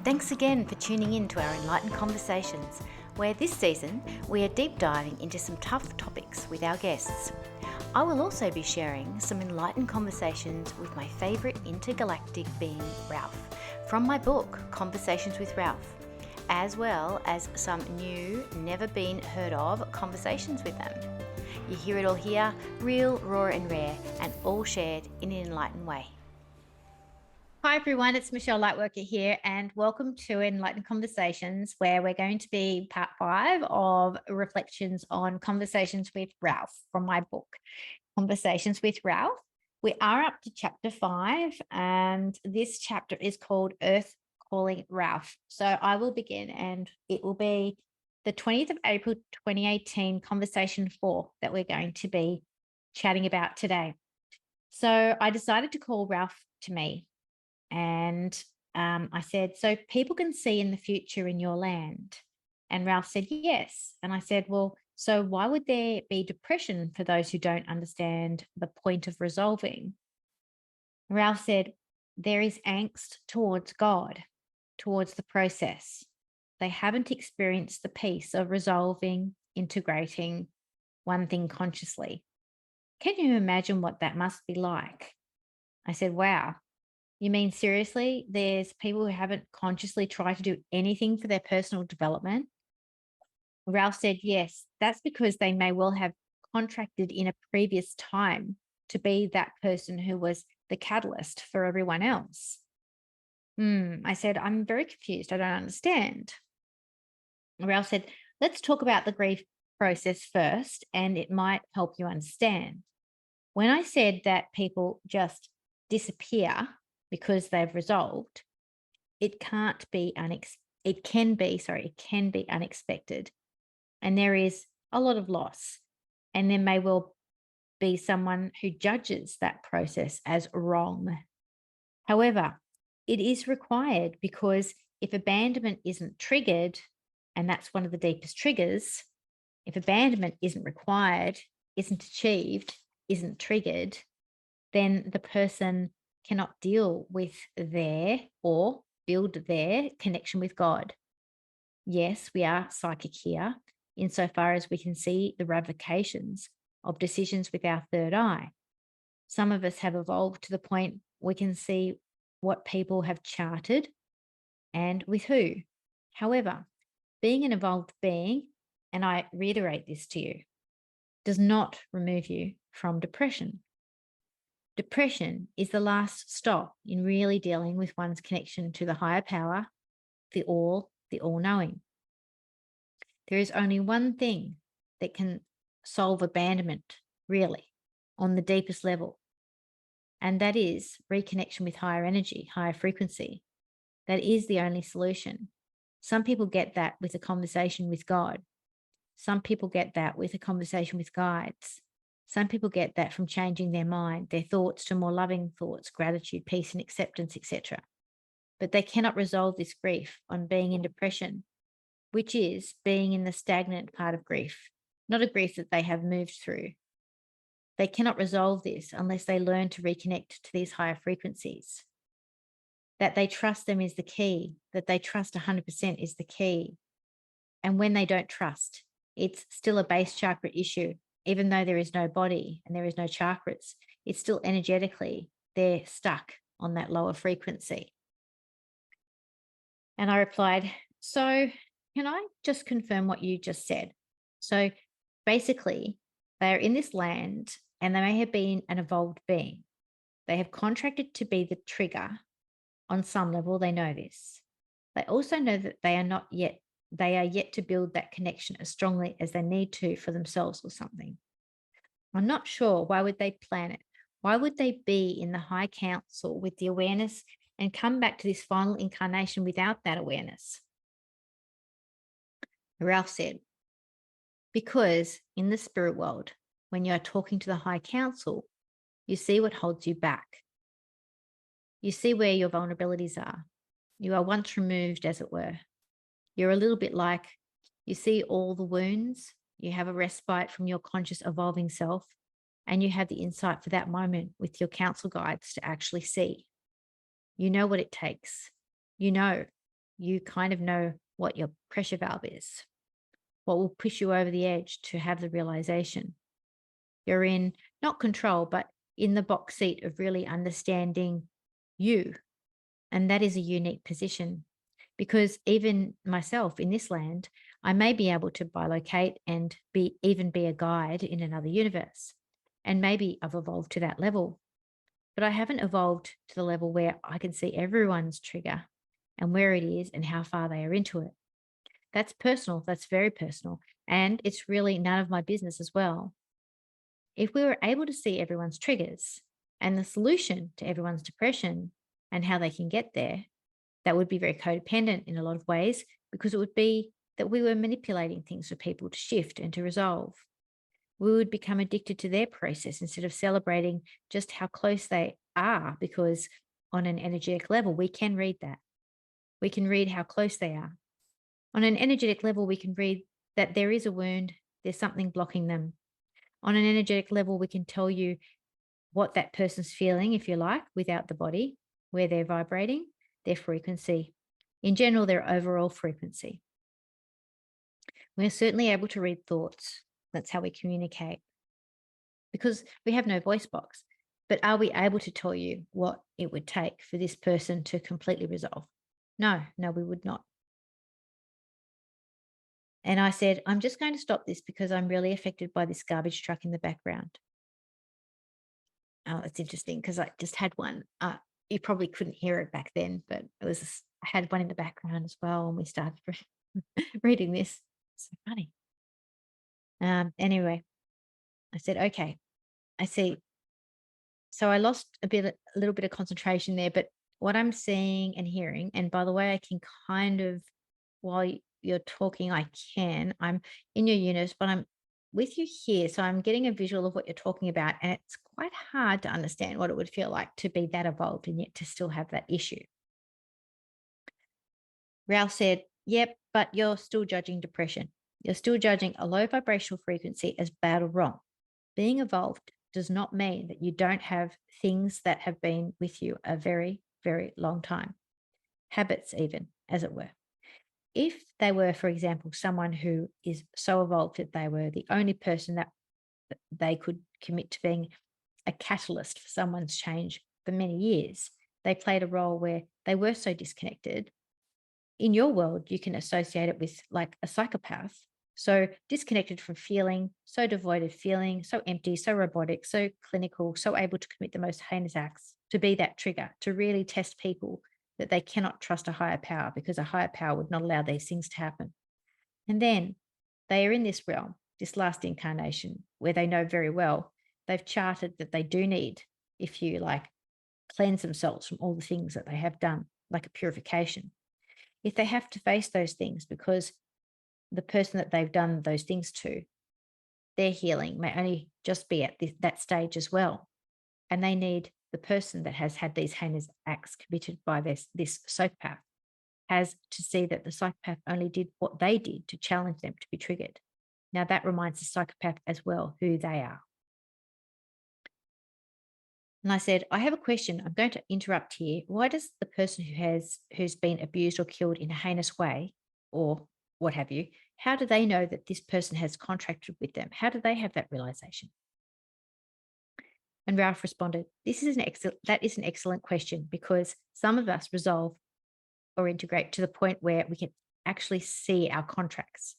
Thanks again for tuning in to our Enlightened Conversations, where this season we are deep diving into some tough topics with our guests. I will also be sharing some enlightened conversations with my favourite intergalactic being, Ralph, from my book, Conversations with Ralph, as well as some new, never been heard of conversations with them. You hear it all here, real, raw and rare, and all shared in an enlightened way. Hi everyone, it's Michelle Lightworker here, and welcome to Enlightened Conversations, where we're going to be part 5 of reflections on Conversations with Ralph from my book, Conversations with Ralph. We are up to chapter 5, and this chapter is called Earth Calling Ralph. So I will begin, and it will be the 20th of April 2018, Conversation 4 that we're going to be chatting about today. So I decided to call Ralph to me. And I said, so people can see in the future in your land? And Ralph said, yes. And I said, well, so why would there be depression for those who don't understand the point of resolving? Ralph said, there is angst towards God, towards the process. They haven't experienced the peace of resolving, integrating one thing consciously. Can you imagine what that must be like? I said, wow. You mean seriously? There's people who haven't consciously tried to do anything for their personal development? Ralph said, yes, that's because they may well have contracted in a previous time to be that person who was the catalyst for everyone else. I said, I'm very confused. I don't understand. Ralph said, let's talk about the grief process first, and it might help you understand. When I said that people just disappear because they've resolved, it can be unexpected. And there is a lot of loss. And there may well be someone who judges that process as wrong. However, it is required, because if abandonment isn't triggered, and that's one of the deepest triggers, if abandonment isn't required, isn't achieved, isn't triggered, then the person cannot deal with or build their connection with God. Yes, we are psychic here, insofar as we can see the ramifications of decisions with our third eye. Some of us have evolved to the point we can see what people have charted and with who. However, being an evolved being, and I reiterate this to you, does not remove you from depression. Depression is the last stop in really dealing with one's connection to the higher power, the all-knowing. There is only one thing that can solve abandonment, really, on the deepest level, and that is reconnection with higher energy, higher frequency. That is the only solution. Some people get that with a conversation with God. Some people get that with a conversation with guides. Some people get that from changing their mind, their thoughts to more loving thoughts, gratitude, peace and acceptance, etc. But they cannot resolve this grief on being in depression, which is being in the stagnant part of grief, not a grief that they have moved through. They cannot resolve this unless they learn to reconnect to these higher frequencies. That they trust them is the key, that they trust 100% is the key. And when they don't trust, it's still a base chakra issue. Even though there is no body and there is no chakras, it's still energetically, they're stuck on that lower frequency. And I replied, so can I just confirm what you just said? So basically, they are in this land and they may have been an evolved being. They have contracted to be the trigger on some level. They know this. They also know that they are yet to build that connection as strongly as they need to for themselves or something. I'm not sure. Why would they plan it? Why would they be in the high council with the awareness and come back to this final incarnation without that awareness? Ralph said, because in the spirit world, when you are talking to the high council, you see what holds you back. You see where your vulnerabilities are. You are once removed, as it were. You're a little bit like, you see all the wounds, you have a respite from your conscious evolving self, and you have the insight for that moment with your counsel guides to actually see. You know what it takes. You know you kind of know what your pressure valve is, what will push you over the edge to have the realization. You're in not control, but in the box seat of really understanding you. And that is a unique position because even myself in this land, I may be able to bilocate and even be a guide in another universe. And maybe I've evolved to that level, but I haven't evolved to the level where I can see everyone's trigger and where it is and how far they are into it. That's personal. That's very personal. And it's really none of my business as well. If we were able to see everyone's triggers and the solution to everyone's depression and how they can get there, that would be very codependent in a lot of ways because it would be that we were manipulating things for people to shift and to resolve. We would become addicted to their process instead of celebrating just how close they are, because on an energetic level, we can read that. We can read how close they are. On an energetic level, we can read that there is a wound, there's something blocking them. On an energetic level, we can tell you what that person's feeling, if you like, without the body, where they're vibrating, their frequency, in general, their overall frequency. We're certainly able to read thoughts. That's how we communicate because we have no voice box. But are we able to tell you what it would take for this person to completely resolve? No, we would not. And I said, I'm just going to stop this because I'm really affected by this garbage truck in the background. Oh, it's interesting because I just had one. You probably couldn't hear it back then, but I had one in the background as well when we started reading this. So funny. Anyway, I said, okay, I see. So I lost a little bit of concentration there, but what I'm seeing and hearing, and by the way, I can kind of, while you're talking, I'm in your universe, but I'm with you here. So I'm getting a visual of what you're talking about. And it's quite hard to understand what it would feel like to be that evolved and yet to still have that issue. Ralph said, yep, but you're still judging depression. You're still judging a low vibrational frequency as bad or wrong. Being evolved does not mean that you don't have things that have been with you a very, very long time. Habits, even, as it were. If they were, for example, someone who is so evolved that they were the only person that they could commit to being a catalyst for someone's change for many years, they played a role where they were so disconnected. In your world, you can associate it with like a psychopath. So disconnected from feeling, so devoid of feeling, so empty, so robotic, so clinical, so able to commit the most heinous acts, to be that trigger, to really test people that they cannot trust a higher power because a higher power would not allow these things to happen. And then they are in this realm, this last incarnation, where they know very well they've charted that they do need, if you like, cleanse themselves from all the things that they have done, like a purification. If they have to face those things because the person that they've done those things to, their healing may only just be at that stage as well. And they need the person that has had these heinous acts committed by this psychopath has to see that the psychopath only did what they did to challenge them to be triggered. Now that reminds the psychopath as well who they are. And I said, I have a question. I'm going to interrupt here. Why does the person who's been abused or killed in a heinous way, or what have you, how do they know that this person has contracted with them? How do they have that realization? And Ralph responded, that is an excellent question because some of us resolve or integrate to the point where we can actually see our contracts.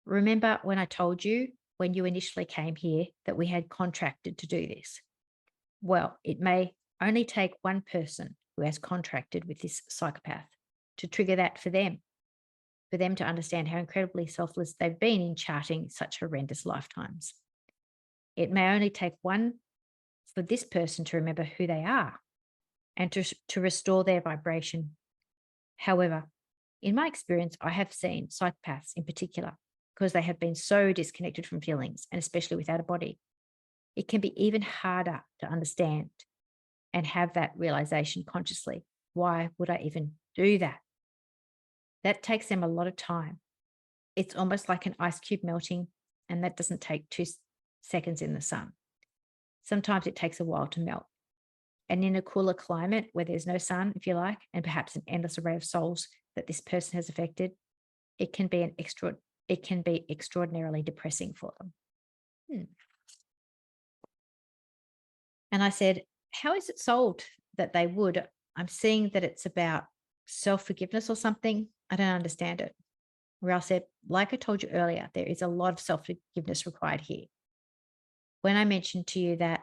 Remember when I told you when you initially came here that we had contracted to do this? Well, it may only take one person who has contracted with this psychopath to trigger that for them to understand how incredibly selfless they've been in charting such horrendous lifetimes. It may only take one for this person to remember who they are and to restore their vibration. However, in my experience, I have seen psychopaths in particular, because they have been so disconnected from feelings and especially without a body, it can be even harder to understand and have that realization consciously. Why would I even do that? That takes them a lot of time. It's almost like an ice cube melting, and that doesn't take 2 seconds in the sun. Sometimes it takes a while to melt. And in a cooler climate where there's no sun, if you like, and perhaps an endless array of souls that this person has affected, it can be extraordinarily depressing for them. And I said, how is it solved that they would? I'm seeing that it's about self-forgiveness or something. I don't understand it. Ralph said, like I told you earlier, there is a lot of self-forgiveness required here. When I mentioned to you that,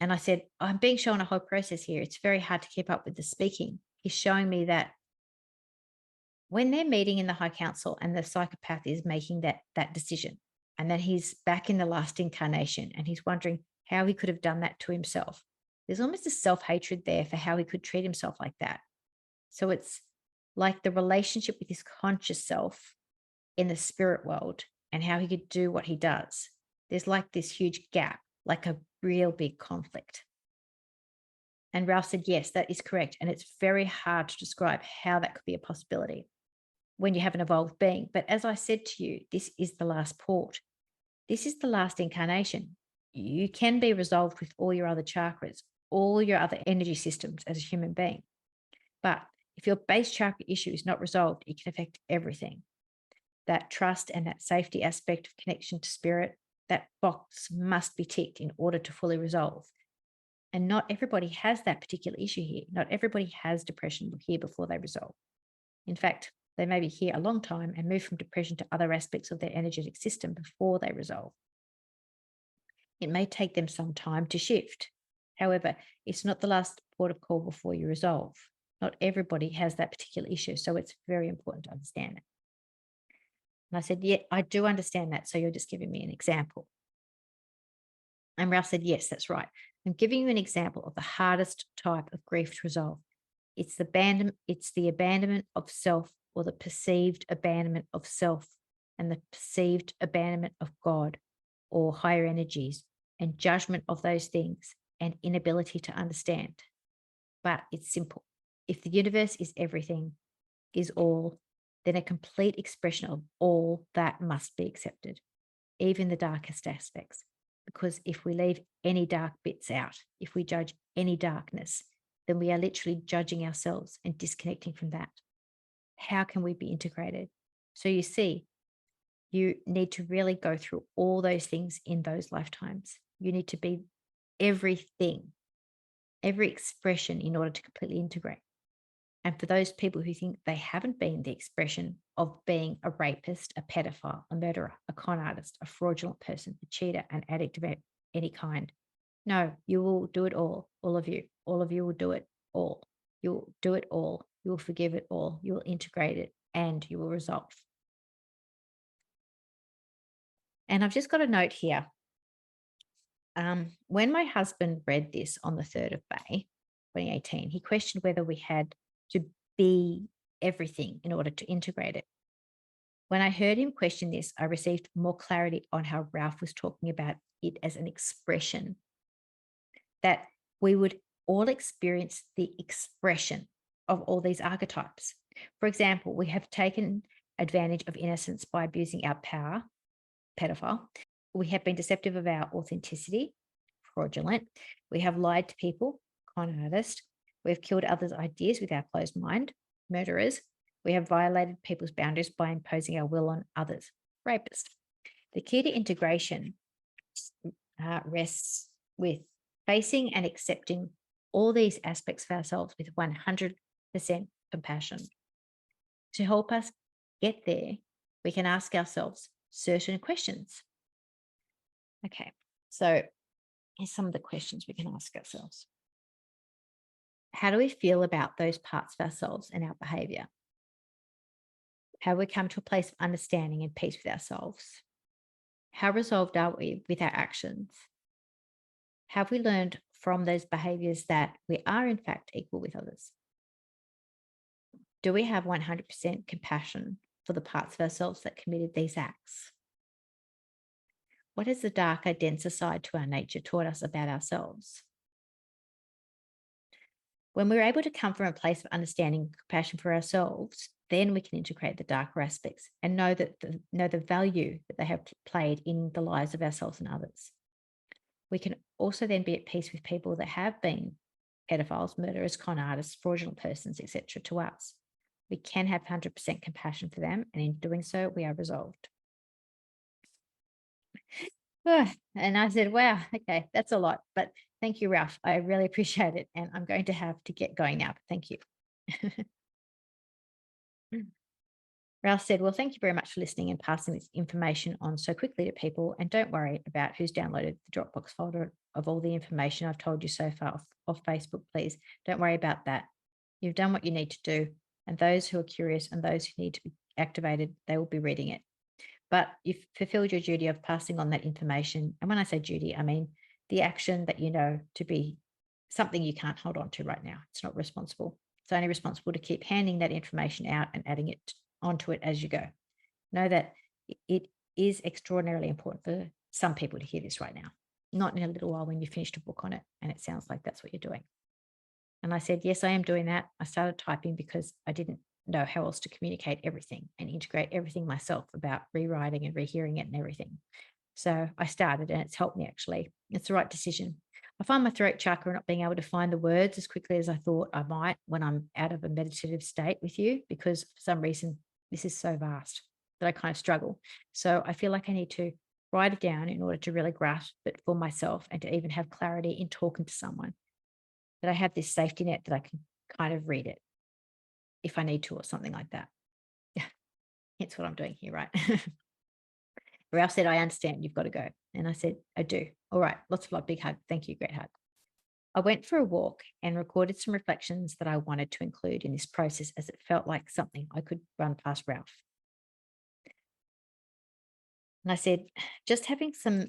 and I said, I'm being shown a whole process here. It's very hard to keep up with the speaking. He's showing me that when they're meeting in the High Council and the psychopath is making that decision, and then he's back in the last incarnation and he's wondering how he could have done that to himself. There's almost a self-hatred there for how he could treat himself like that. So it's like the relationship with his conscious self in the spirit world and how he could do what he does. There's like this huge gap, like a real big conflict. And Ralph said, yes, that is correct. And it's very hard to describe how that could be a possibility when you have an evolved being. But as I said to you, this is the last port. This is the last incarnation. You can be resolved with all your other chakras, all your other energy systems as a human being. But if your base chakra issue is not resolved, it can affect everything. That trust and that safety aspect of connection to spirit, that box must be ticked in order to fully resolve. And not everybody has that particular issue here. Not everybody has depression here before they resolve. In fact, they may be here a long time and move from depression to other aspects of their energetic system before they resolve. It may take them some time to shift. However, it's not the last port of call before you resolve. Not everybody has that particular issue, so it's very important to understand it. And I said, yeah, I do understand that. So you're just giving me an example. And Ralph said, yes, that's right. I'm giving you an example of the hardest type of grief to resolve. It's the abandonment of self, or the perceived abandonment of self, and the perceived abandonment of God or higher energies, and judgment of those things, and inability to understand. But it's simple. If the universe is everything, is all, then a complete expression of all that must be accepted, even the darkest aspects. Because if we leave any dark bits out, if we judge any darkness, then we are literally judging ourselves and disconnecting from that. How can we be integrated? So you see, you need to really go through all those things in those lifetimes. You need to be everything, every expression in order to completely integrate. And for those people who think they haven't been the expression of being a rapist, a pedophile, a murderer, a con artist, a fraudulent person, a cheater, an addict of any kind, no, you will do it all of you. All of you will do it all. You'll do it all. You will forgive it all. You will integrate it, and you will resolve. And I've just got a note here. When my husband read this on the 3rd of May, 2018, he questioned whether we had to be everything in order to integrate it. When I heard him question this, I received more clarity on how Ralph was talking about it as an expression, that we would all experience the expression of all these archetypes. For example, we have taken advantage of innocence by abusing our power, pedophile. We have been deceptive of our authenticity, fraudulent. We have lied to people, con artist. We've killed others' ideas with our closed mind, murderers. We have violated people's boundaries by imposing our will on others, rapist. The key to integration rests with facing and accepting all these aspects of ourselves with 100% compassion. To help us get there, we can ask ourselves certain questions. Okay, so here's some of the questions we can ask ourselves. How do we feel about those parts of ourselves and our behavior? How we come to a place of understanding and peace with ourselves? How resolved are we with our actions? Have we learned from those behaviors that we are in fact equal with others? Do we have 100% compassion for the parts of ourselves that committed these acts? What has the darker, denser side to our nature taught us about ourselves? When we're able to come from a place of understanding and compassion for ourselves, then we can integrate the darker aspects and know the value that they have played in the lives of ourselves and others. We can also then be at peace with people that have been pedophiles, murderers, con artists, fraudulent persons, etc. to us. We can have 100% compassion for them, and in doing so, we are resolved. And I said, wow, okay, that's a lot. But thank you, Ralph. I really appreciate it. And I'm going to have to get going now. But thank you. Ralph said, well, thank you very much for listening and passing this information on so quickly to people. And don't worry about who's downloaded the Dropbox folder of all the information I've told you so far off Facebook, please. Don't worry about that. You've done what you need to do. And those who are curious and those who need to be activated, they will be reading it. But you've fulfilled your duty of passing on that information. And when I say duty, I mean the action that you know to be something you can't hold on to right now. It's not responsible. It's only responsible to keep handing that information out and adding it onto it as you go. Know that it is extraordinarily important for some people to hear this right now, not in a little while when you finished a book on it. And it sounds like that's what you're doing. And I said, yes, I am doing that. I started typing because I didn't know how else to communicate everything and integrate everything myself about rewriting and rehearing it and everything. So I started and it's helped me actually. It's the right decision. I find my throat chakra not being able to find the words as quickly as I thought I might when I'm out of a meditative state with you, because for some reason this is so vast that I kind of struggle. So I feel like I need to write it down in order to really grasp it for myself and to even have clarity in talking to someone, that I have this safety net that I can kind of read it if I need to or something like that. Yeah, that's what I'm doing here, right? Ralph said, I understand, you've got to go. And I said, I do. All right, lots of love, big hug. Thank you, great hug. I went for a walk and recorded some reflections that I wanted to include in this process, as it felt like something I could run past Ralph. And I said, just having some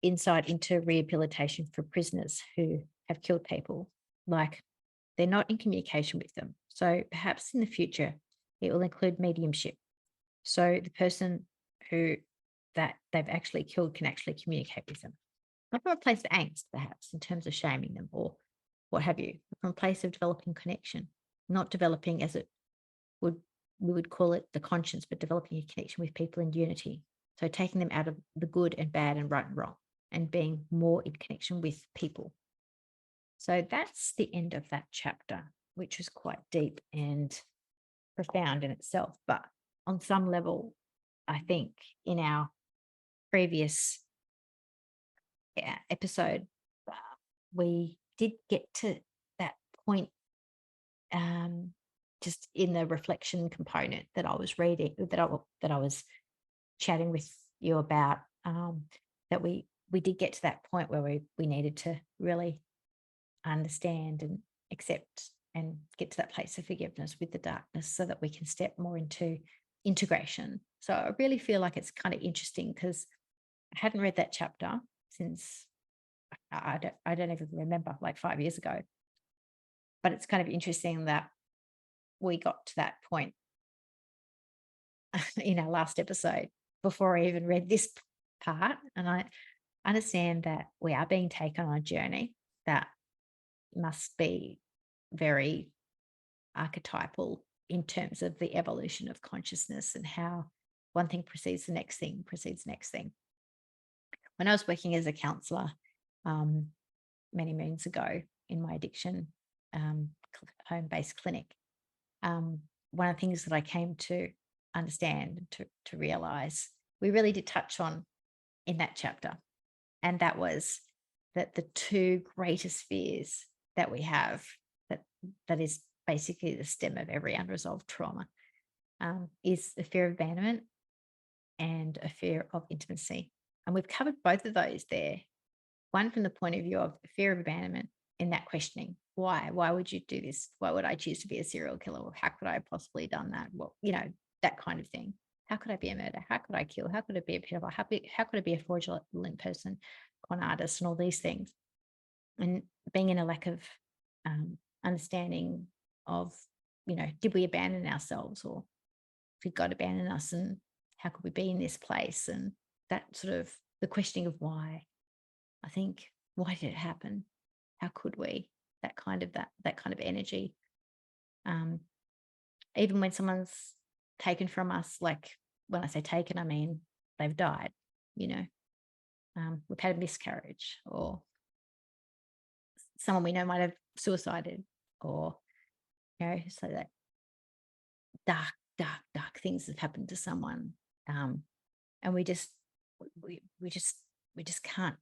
insight into rehabilitation for prisoners who have killed people, like they're not in communication with them. So perhaps in the future, it will include mediumship. So the person who that they've actually killed can actually communicate with them. Not from a place of angst, perhaps, in terms of shaming them or what have you, but from a place of developing connection, not developing as it would, we would call it the conscience, but developing a connection with people in unity. So taking them out of the good and bad and right and wrong and being more in connection with people. So that's the end of that chapter, which was quite deep and profound in itself. But on some level, I think in our previous episode, we did get to that point, just in the reflection component that I was reading, that I was chatting with you about, that we did get to that point where we needed to really understand and accept and get to that place of forgiveness with the darkness so that we can step more into integration. So I really feel like it's kind of interesting because I hadn't read that chapter since I don't even remember, like 5 years ago. But it's kind of interesting that we got to that point in our last episode before I even read this part. And I understand that we are being taken on a journey that must be very archetypal in terms of the evolution of consciousness and how one thing precedes the next thing, precedes the next thing. When I was working as a counselor many moons ago in my addiction home-based clinic, one of the things that I came to understand, to realize, we really did touch on in that chapter, and that was that the two greatest fears that we have, that is basically the stem of every unresolved trauma, is the fear of abandonment and a fear of intimacy. And we've covered both of those there. One from the point of view of fear of abandonment in that questioning. Why? Why would you do this? Why would I choose to be a serial killer? Or how could I have possibly done that? Well, that kind of thing. How could I be a murderer? How could I kill? How could I be a pedophile? How could I be a fraudulent person, con artist, and all these things? And being in a lack of understanding of, did we abandon ourselves, or did God abandon us, and how could we be in this place? And that sort of the questioning of why. I think, why did it happen? How could we? That kind of energy. Even when someone's taken from us, like when I say taken, I mean they've died. We've had a miscarriage, or someone we know might have suicided, or so that dark things have happened to someone, and we just can't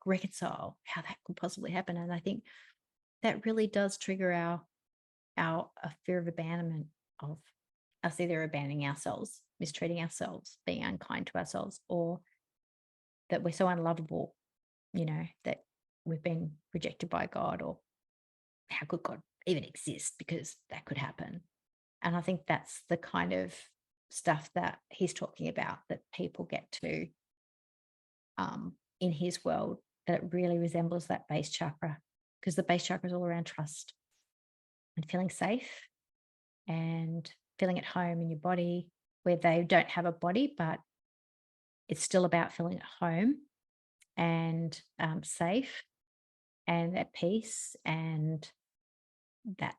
reconcile how that could possibly happen. And I think that really does trigger our a fear of abandonment, of us either abandoning ourselves, mistreating ourselves, being unkind to ourselves, or that we're so unlovable, that we've been rejected by God, or how could God even exist, because that could happen. And I think that's the kind of stuff that he's talking about, that people get to, in his world, that it really resembles that base chakra, because the base chakra is all around trust and feeling safe and feeling at home in your body, where they don't have a body, but it's still about feeling at home and safe and at peace. And that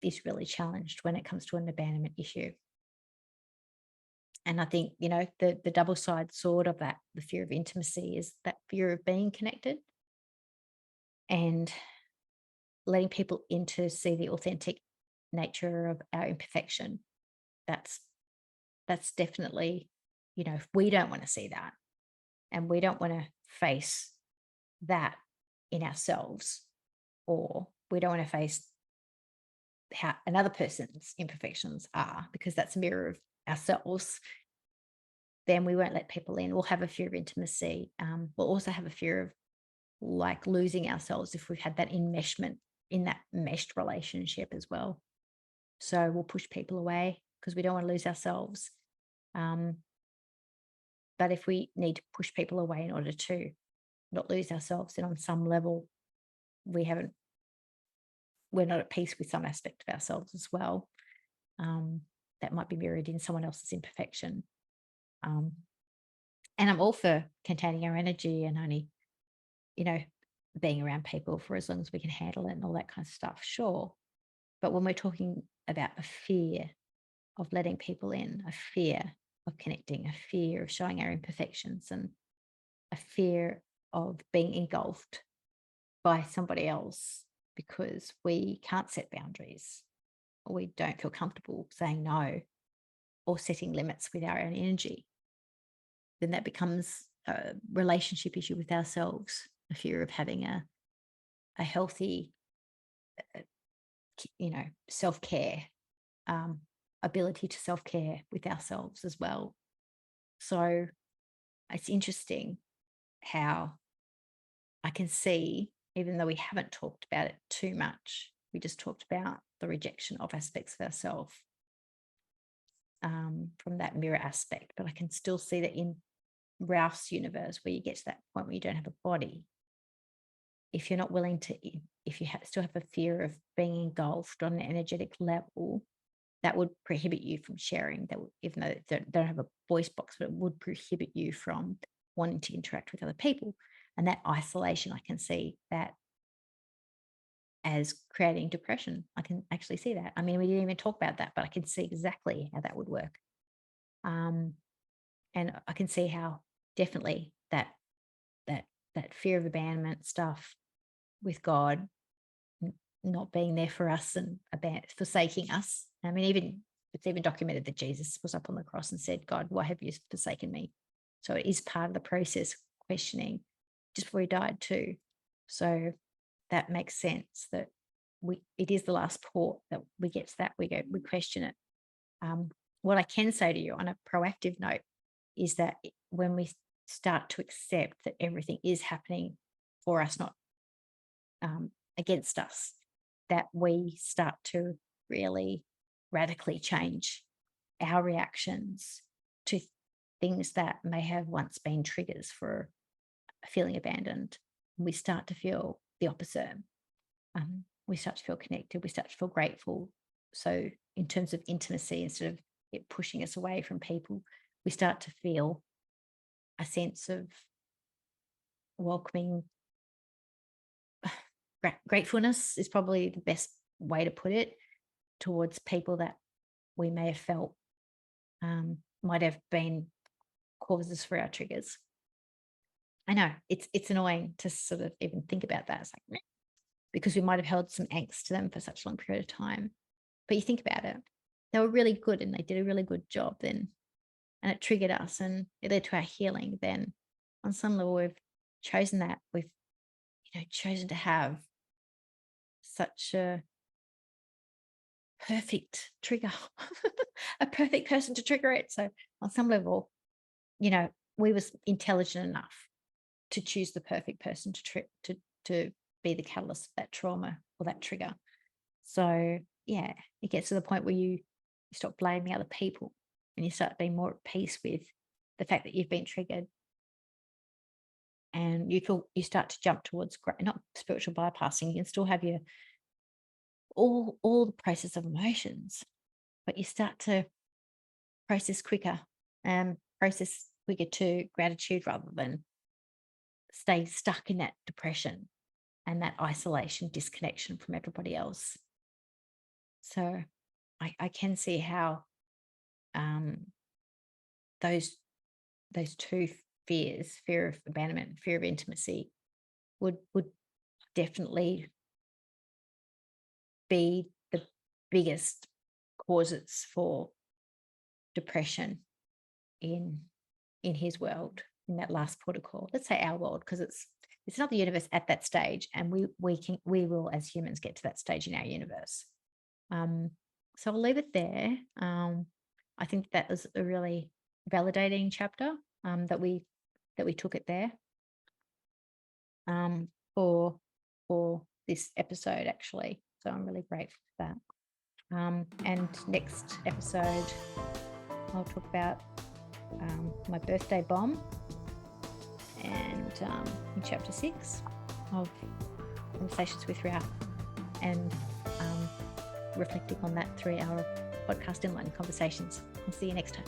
is really challenged when it comes to an abandonment issue. And I think, the double sided sword of that, the fear of intimacy, is that fear of being connected and letting people in to see the authentic nature of our imperfection. That's definitely, if we don't want to see that, and we don't want to face that in ourselves, or we don't want to face how another person's imperfections are, because that's a mirror of ourselves, then we won't let people in. We'll have a fear of intimacy. We'll also have a fear of like losing ourselves if we've had that enmeshment in that meshed relationship as well. So we'll push people away because we don't want to lose ourselves. But if we need to push people away in order to not lose ourselves, then on some level we're not at peace with some aspect of ourselves as well. That might be mirrored in someone else's imperfection. And I'm all for containing our energy and only, being around people for as long as we can handle it and all that kind of stuff. Sure. But when we're talking about a fear of letting people in, a fear of connecting, a fear of showing our imperfections, and a fear of being engulfed by somebody else because we can't set boundaries, or we don't feel comfortable saying no, or setting limits with our own energy, then that becomes a relationship issue with ourselves, a fear of having a healthy, self-care, ability to self-care with ourselves as well. So it's interesting how I can see, even though we haven't talked about it too much, we just talked about the rejection of aspects of ourselves, from that mirror aspect, but I can still see that in Ralph's universe, where you get to that point where you don't have a body. If you're not willing to, if you still have a fear of being engulfed on an energetic level, that would prohibit you from sharing. That would, even though they don't have a voice box, but it would prohibit you from wanting to interact with other people. And that isolation, I can see that as creating depression. I can actually see that. I mean, we didn't even talk about that, but I can see exactly how that would work. And I can see how definitely that fear of abandonment stuff with God not being there for us and forsaking us. I mean, it's even documented that Jesus was up on the cross and said, "God, why have you forsaken me?" So it is part of the process, questioning just before he died too. So that makes sense, that it is the last port that we get to, that we question it. What I can say to you on a proactive note is that when we start to accept that everything is happening for us, not against us, that we start to really radically change our reactions to things that may have once been triggers for feeling abandoned. We start to feel the opposite. We start to feel connected. We start to feel grateful. So in terms of intimacy, instead of it pushing us away from people, we start to feel a sense of welcoming. Gratefulness is probably the best way to put it, towards people that we may have felt might have been causes for our triggers. I know it's annoying to sort of even think about that. It's like, because we might have held some angst to them for such a long period of time. But you think about it, they were really good and they did a really good job then, and it triggered us and it led to our healing, then on some level we've chosen that. We've, chosen to have such a perfect trigger, a perfect person to trigger it. So on some level, we was intelligent enough to choose the perfect person to be the catalyst of that trauma or that trigger. So yeah, it gets to the point where you stop blaming other people and you start being more at peace with the fact that you've been triggered, and you start to jump towards not spiritual bypassing. You can still have your all the process of emotions, but you start to process quicker and process quicker to gratitude rather than stay stuck in that depression and that isolation, disconnection from everybody else. So I can see how those two fears, fear of abandonment and fear of intimacy, would definitely be the biggest causes for depression in his world, in that last protocol. Let's say our world, because it's not the universe at that stage, and we will as humans get to that stage in our universe. So I'll leave it there. I think that was a really validating chapter, that we took it there, for this episode actually. So I'm really grateful for that. And next episode, I'll talk about my birthday bomb, and in chapter 6 of Conversations with Ria, and reflecting on that 3-hour podcast, Enlightened Conversations. I'll see you next time.